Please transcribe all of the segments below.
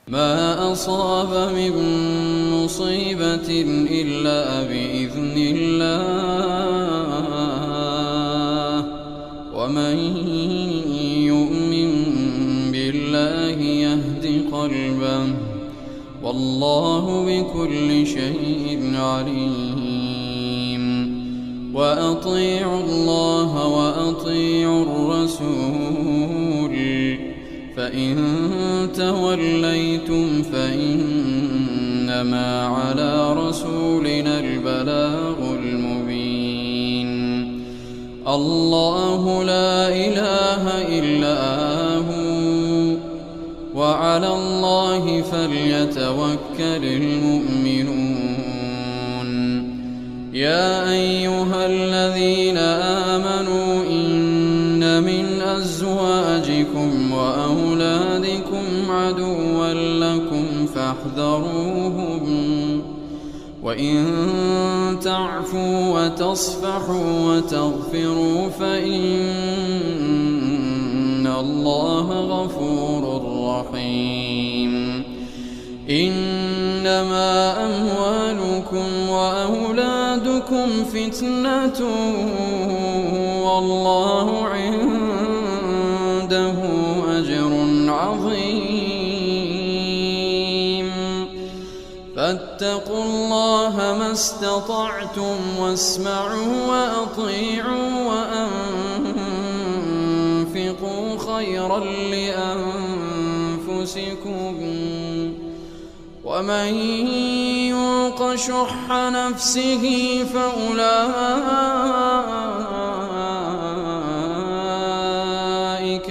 ما أصاب من مصيبة إلا بإذن الله، ومن يؤمن بالله يهد قلبه، والله بكل شيء عليم. وأطيعوا الله وأطيعوا الرسول، فإن توليتم فإنما على رسولنا البلاغ المبين. الله لا إله إلا هو، وعلى الله فليتوكل المؤمنون. يا أيها الذين آمنوا إن من أزواجكم وأولادكم عدوا لكم فاحذروهم، وإن تعفوا وتصفحوا وتغفروا فإن الله غفور رحيم. إنما أموالكم وأولادكم فتنة، والله عنده أجر عظيم. فاتقوا الله ما استطعتم، واسمعوا وأطيعوا وأنفقوا خيرا لأنفسكم، ومن يوق شح نفسه فأولئك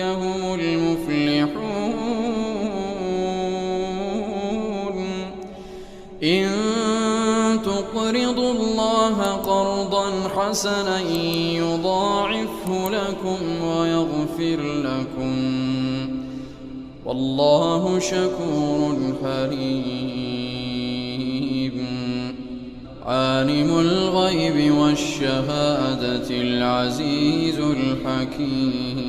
هم المفلحون. إن تقرضوا الله قرضا حسنا يضاعفه لكم ويغفر لكم، والله شكور حليم. عالم الغيب والشهادة العزيز الحكيم.